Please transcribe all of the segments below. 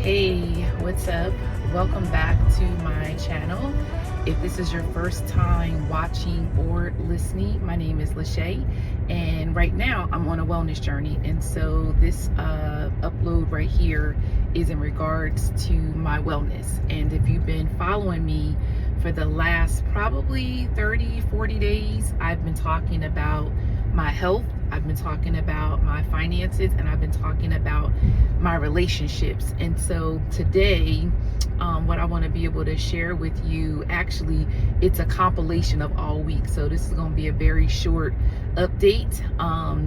Hey, what's up? Welcome back to my channel. If this is your first time watching or listening, my name is Lachey, and right now I'm on a wellness journey. And so this upload right here is in regards to my wellness. And if you've been following me for the last probably 30-40 days, I've been talking about my health, I've been talking about my finances, and I've been talking about my relationships. And so today, what I want to be able to share with you, actually, it's a compilation of all week. So this is going to be a very short update.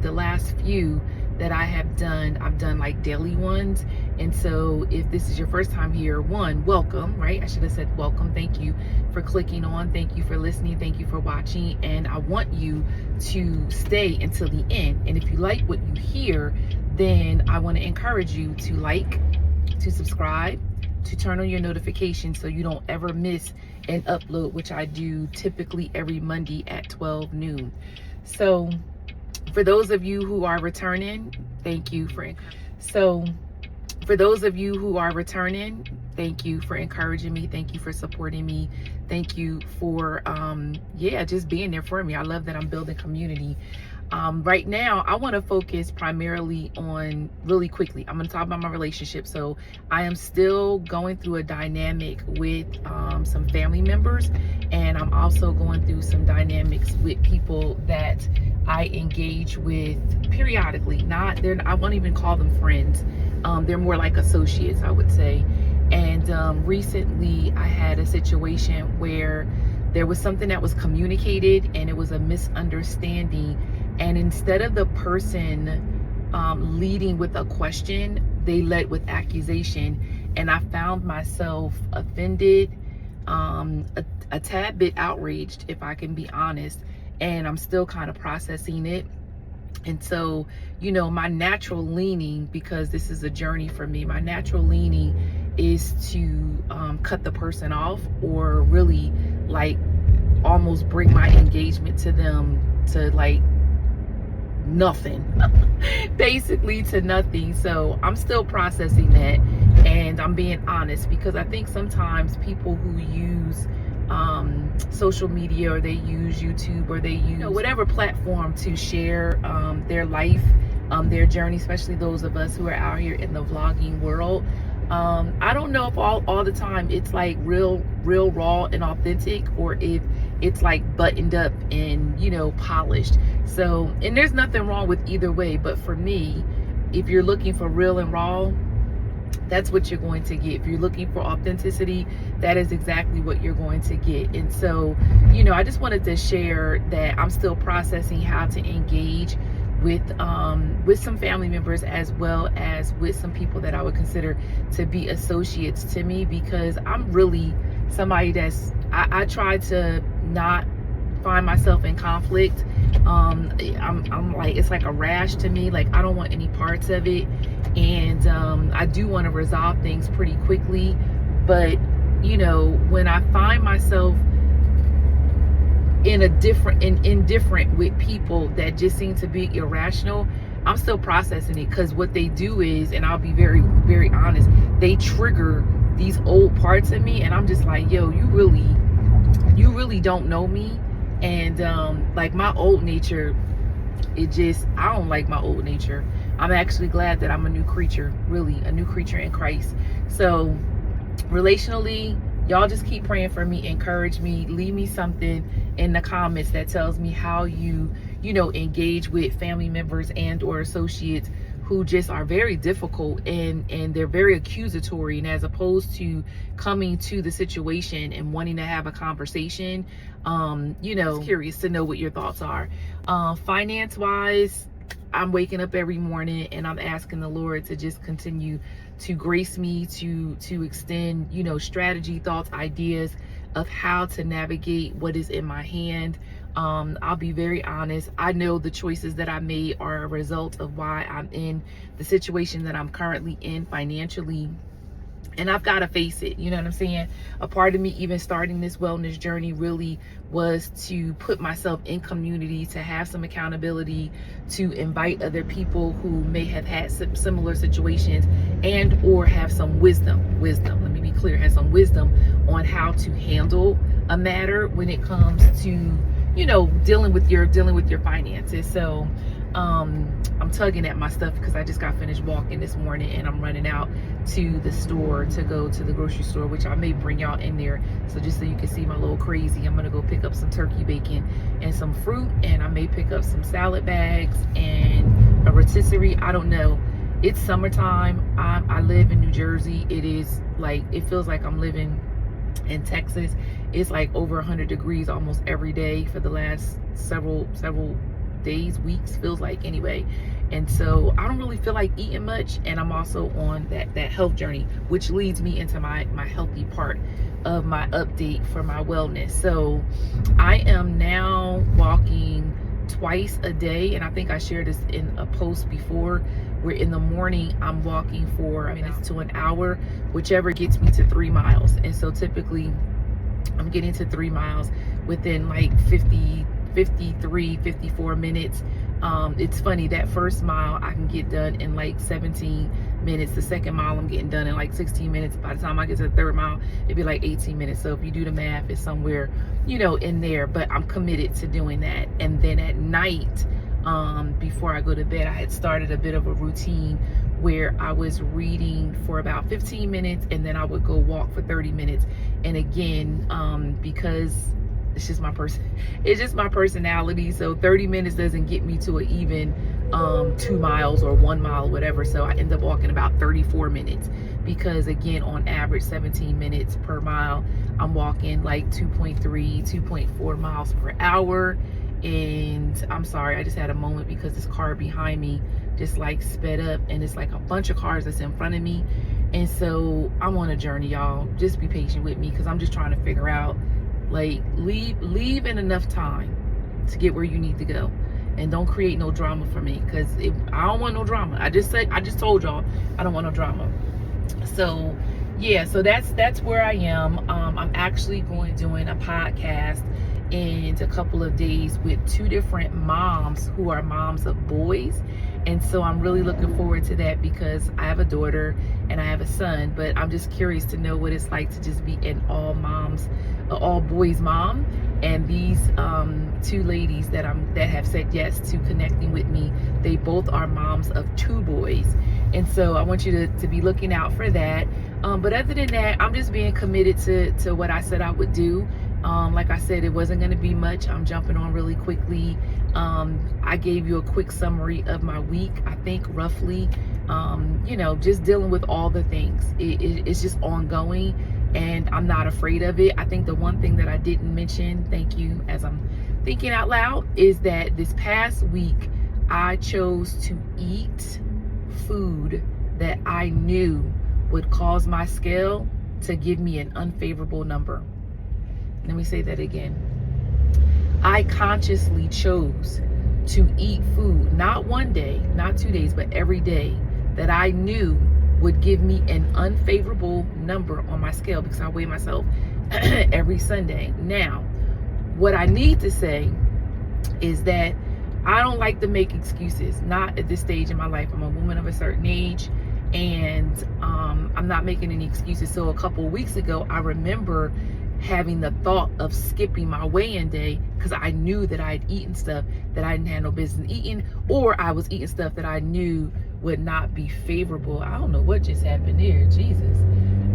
The last few that I have done, I've done like daily ones. And so if this is your first time here, one, welcome, right? I should have said welcome. Thank you for clicking on. Thank you for listening. Thank you for watching. And I want you to stay until the end. And if you like what you hear, then I want to encourage you to like, to subscribe, to turn on your notifications so you don't ever miss an upload, which I do typically every Monday at 12 noon. So for those of you who are returning, thank you for encouraging me. Thank you for supporting me. Thank you for just being there for me. I love that I'm building community. Right now, I want to focus primarily on, really quickly, I'm going to talk about my relationship. So I am still going through a dynamic with some family members, and I'm also going through some dynamics with people that I engage with periodically. I won't even call them friends. They're more like associates, I would say. And recently I had a situation where there was something that was communicated and it was a misunderstanding. And instead of the person leading with a question, they led with accusation. And I found myself offended, a tad bit outraged, if I can be honest. And I'm still kind of processing it. And so, my natural leaning, because this is a journey for me, my natural leaning is to cut the person off, or really like almost bring my engagement to them to like nothing, basically to nothing. So I'm still processing that, and I'm being honest, because I think sometimes people who use social media, or they use YouTube, or they use whatever platform to share their life, their journey, especially those of us who are out here in the vlogging world. I don't know if all the time it's like real raw and authentic, or if it's like buttoned up and polished. So, and there's nothing wrong with either way, but for me, if you're looking for real and raw, that's what you're going to get. If you're looking for authenticity, that is exactly what you're going to get. And so, I just wanted to share that I'm still processing how to engage with some family members, as well as with some people that I would consider to be associates to me, because I'm really somebody I try to not find myself in conflict. I'm like, it's like a rash to me. Like, I don't want any parts of it. And I do want to resolve things pretty quickly. But, when I find myself indifferent with people that just seem to be irrational, I'm still processing it, because what they do is, and I'll be very, very honest, they trigger these old parts of me, and I'm just like, yo, you really don't know me. And like my old nature, I don't like my old nature. I'm actually glad that I'm a new creature, really a new creature in Christ. So relationally, y'all just keep praying for me, encourage me, leave me something in the comments that tells me how you engage with family members and or associates who just are very difficult, and they're very accusatory, and as opposed to coming to the situation and wanting to have a conversation, curious to know what your thoughts are. Finance wise, I'm waking up every morning and I'm asking the Lord to just continue to grace me to extend, strategy, thoughts, ideas of how to navigate what is in my hand. I'll be very honest. I know the choices that I made are a result of why I'm in the situation that I'm currently in financially. And I've got to face it, you know what I'm saying? A part of me even starting this wellness journey really was to put myself in community, to have some accountability, to invite other people who may have had similar situations, and or have some wisdom, let me be clear, have some wisdom on how to handle a matter when it comes to, you know, dealing with your finances. So I'm tugging at my stuff because I just got finished walking this morning, and I'm running out to the store to go to the grocery store, which I may bring y'all in there. So just so you can see my little crazy, I'm gonna go pick up some turkey bacon and some fruit, and I may pick up some salad bags and a rotisserie. I don't know. It's summertime. I live in New Jersey. It is like, it feels like I'm living in Texas. It's like over 100 degrees almost every day for the last several days, weeks, feels like, anyway. And so I don't really feel like eating much, and I'm also on that health journey, which leads me into my healthy part of my update for my wellness. So I am now walking twice a day, and I think I shared this in a post before, where in the morning I'm walking for minutes to an hour, whichever gets me to 3 miles. And so typically I'm getting to 3 miles within like 53, 54 minutes. It's funny, that first mile I can get done in like 17 minutes. The second mile I'm getting done in like 16 minutes. By the time I get to the third mile, it'd be like 18 minutes. So if you do the math, it's somewhere, you know, in there. But I'm committed to doing that. And then at night, before I go to bed, I had started a bit of a routine where I was reading for about 15 minutes, and then I would go walk for 30 minutes. And again, because it's just my personality, so 30 minutes doesn't get me to an even 2 miles or 1 mile, whatever. So I end up walking about 34 minutes, because again, on average 17 minutes per mile, I'm walking like 2.4 miles per hour. And I'm sorry, I just had a moment because this car behind me just like sped up, and it's like a bunch of cars that's in front of me. And so I'm on a journey, y'all. Just be patient with me, because I'm just trying to figure out, like, leave in enough time to get where you need to go, and don't create no drama for me, because I don't want no drama. I just told y'all I don't want no drama. So yeah, so that's where I am. I'm actually doing a podcast in a couple of days with 2 different moms who are moms of boys. And so I'm really looking forward to that, because I have a daughter and I have a son, but I'm just curious to know what it's like to just be an all boys mom. And these 2 ladies that have said yes to connecting with me, they both are moms of 2 boys. And so I want you to be looking out for that. But other than that, I'm just being committed to what I said I would do. Like I said, it wasn't going to be much. I'm jumping on really quickly. I gave you a quick summary of my week, I think, roughly. You know, just dealing with all the things. It's just ongoing, and I'm not afraid of it. I think the one thing that I didn't mention, thank you, as I'm thinking out loud, is that this past week I chose to eat food that I knew would cause my scale to give me an unfavorable number. Let me say that again. I consciously chose to eat food, not one day, not 2 days, but every day, that I knew would give me an unfavorable number on my scale, because I weigh myself every Sunday. Now, what I need to say is that I don't like to make excuses, not at this stage in my life. I'm a woman of a certain age, and I'm not making any excuses. So a couple of weeks ago, I remember having the thought of skipping my weigh-in day, because I knew that I had eaten stuff that I didn't have no business eating, or I was eating stuff that I knew would not be favorable. I don't know what just happened there, Jesus.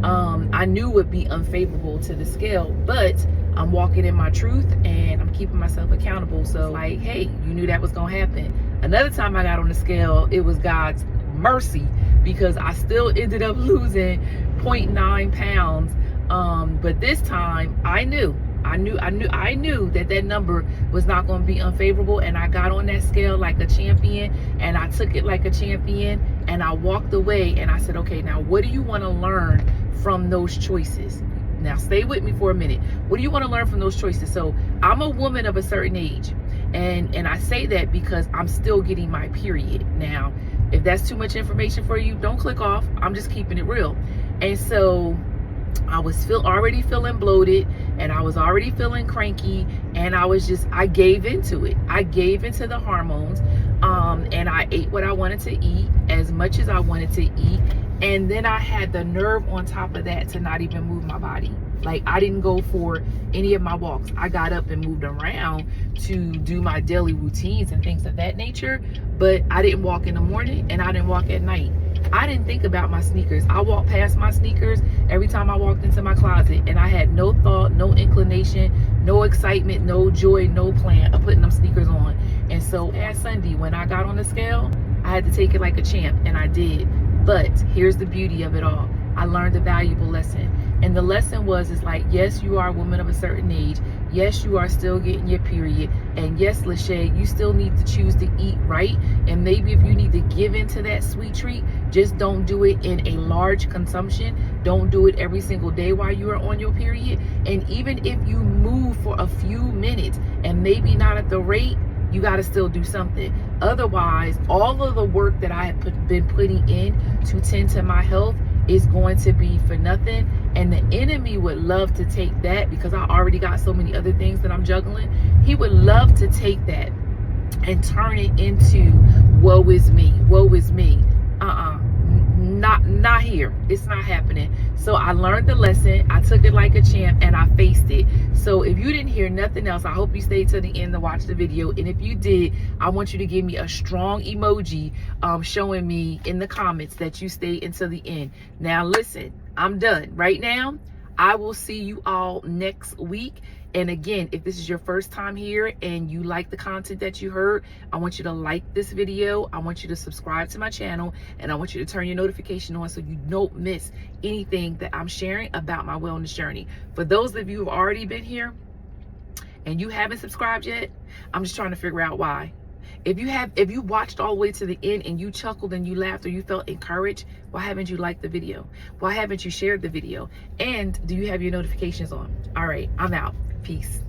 I knew would be unfavorable to the scale, but I'm walking in my truth and I'm keeping myself accountable. So like, hey, you knew that was gonna happen. Another time I got on the scale, it was God's mercy, because I still ended up losing 0.9 pounds. But this time I knew that number was not going to be unfavorable, and I got on that scale like a champion, and I took it like a champion, and I walked away, and I said, okay, now what do you want to learn from those choices? Now stay with me for a minute. What do you want to learn from those choices? So I'm a woman of a certain age, and I say that because I'm still getting my period. Now, if that's too much information for you, don't click off. I'm just keeping it real. And so I was already feeling bloated, and I was already feeling cranky, and I gave into it. I gave into the hormones, and I ate what I wanted to eat, as much as I wanted to eat. And then I had the nerve on top of that to not even move my body. Like, I didn't go for any of my walks. I got up and moved around to do my daily routines and things of that nature, but I didn't walk in the morning and I didn't walk at night. I didn't think about my sneakers. I walked past my sneakers every time I walked into my closet, and I had no thought, no inclination, no excitement, no joy, no plan of putting them sneakers on. And so last Sunday, when I got on the scale, I had to take it like a champ, and I did. But here's the beauty of it all. I learned a valuable lesson. And the lesson is like, yes, you are a woman of a certain age. Yes, you are still getting your period. And yes, Lachey, you still need to choose to eat right. And maybe if you need to give into that sweet treat, just don't do it in a large consumption. Don't do it every single day while you are on your period. And even if you move for a few minutes and maybe not at the rate, you got to still do something. Otherwise, all of the work that I have been putting in to tend to my health is going to be for nothing. And the enemy would love to take that, because I already got so many other things that I'm juggling. He would love to take that and turn it into woe is me, woe is me. Not here. It's not happening. So I learned the lesson. I took it like a champ, and I faced it. So if you didn't hear nothing else, I hope you stayed to the end to watch the video. And if you did, I want you to give me a strong emoji showing me in the comments that you stayed until the end. Now listen, I'm done right now. I will see you all next week. And again, if this is your first time here and you like the content that you heard, I want you to like this video. I want you to subscribe to my channel, and I want you to turn your notification on so you don't miss anything that I'm sharing about my wellness journey. For those of you who have already been here and you haven't subscribed yet, I'm just trying to figure out why. If you watched all the way to the end and you chuckled and you laughed or you felt encouraged, why haven't you liked the video? Why haven't you shared the video? And do you have your notifications on? All right, I'm out. Peace.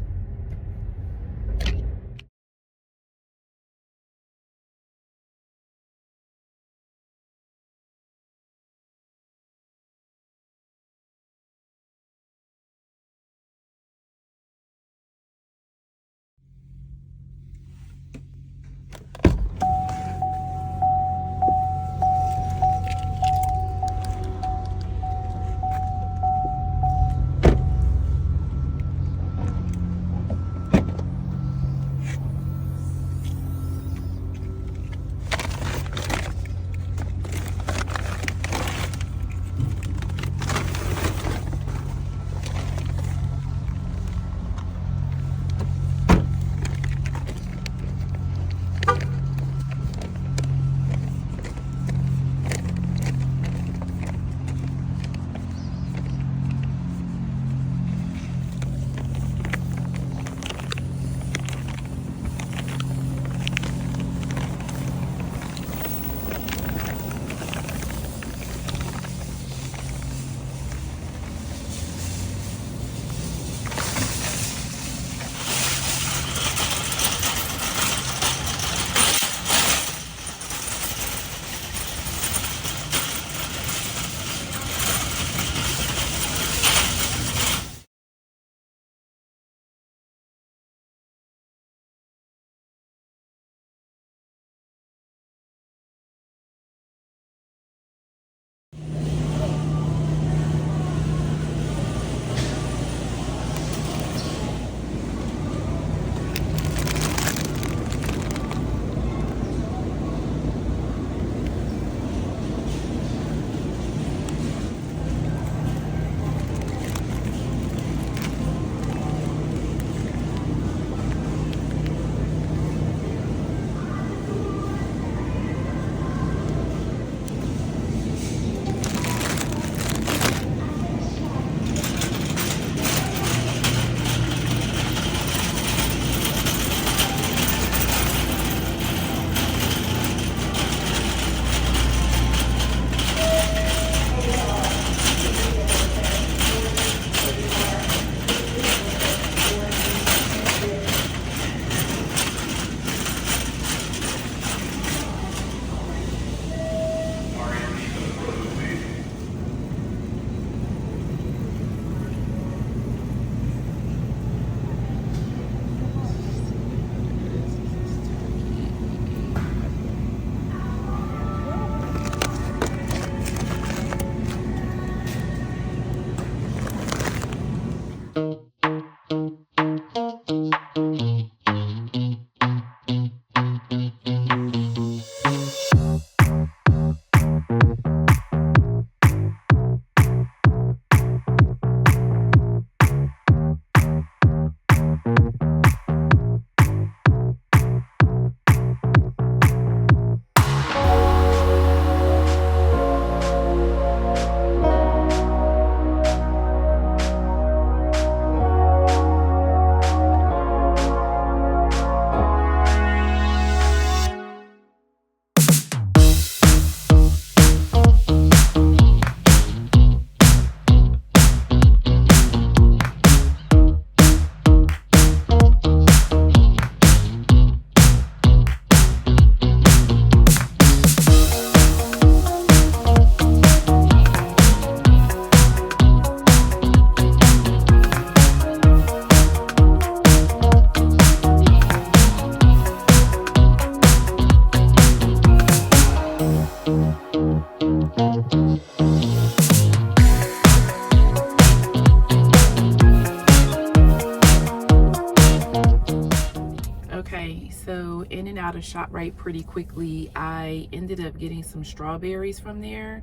so in and out of ShopRite pretty quickly. I ended up getting some strawberries from there,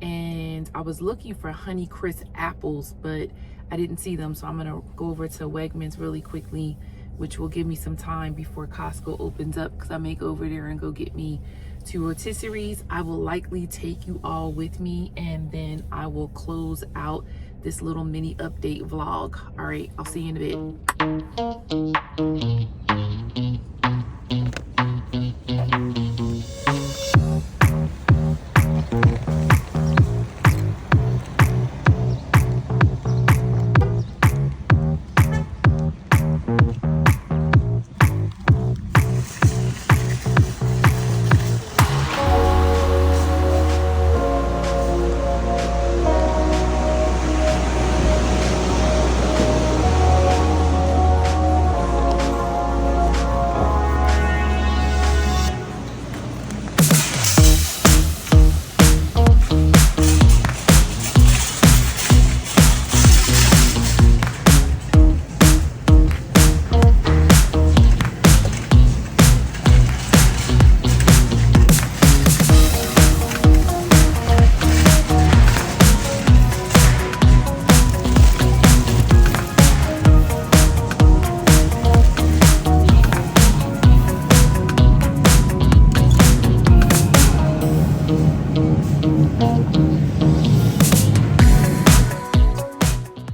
and I was looking for Honeycrisp apples, but I didn't see them. So I'm gonna go over to Wegmans really quickly, which will give me some time before Costco opens up, because I may go over there and go get me 2 rotisseries. I will likely take you all with me, and then I will close out this little mini update vlog. All right, I'll see you in a bit.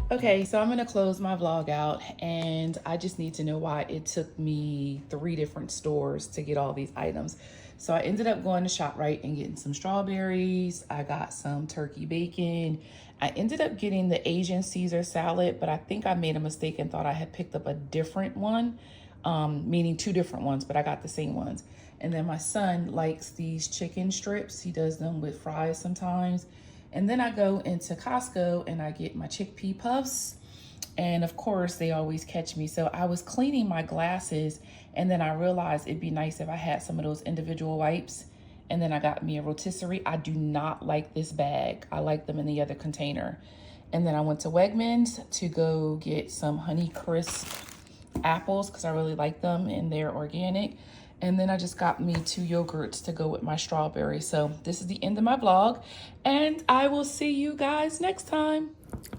Okay, so I'm gonna close my vlog out, and I just need to know why it took me 3 different stores to get all these items. So I ended up going to ShopRite and getting some strawberries. I got some turkey bacon. I ended up getting the Asian Caesar salad, but I think I made a mistake and thought I had picked up a different one, meaning 2 different ones, but I got the same ones. And then my son likes these chicken strips. He does them with fries sometimes. And then I go into Costco and I get my chickpea puffs. And of course, they always catch me. So I was cleaning my glasses, and then I realized it'd be nice if I had some of those individual wipes. And then I got me a rotisserie. I do not like this bag. I like them in the other container. And then I went to Wegmans to go get some Honeycrisp apples, because I really like them and they're organic. And then I just got me 2 yogurts to go with my strawberry. So this is the end of my vlog, and I will see you guys next time.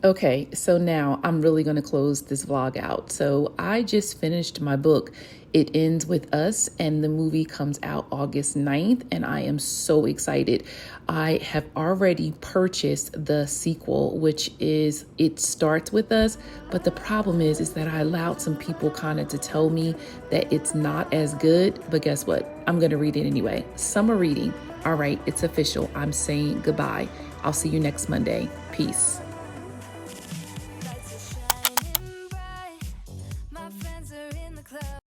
Okay, so now I'm really going to close this vlog out. So I just finished my book, It Ends With Us, and the movie comes out August 9th, and I am so excited. I have already purchased the sequel, which is It Starts With Us, but the problem is that I allowed some people kind of to tell me that it's not as good, but guess what? I'm going to read it anyway. Summer reading. All right, it's official. I'm saying goodbye. I'll see you next Monday. Peace.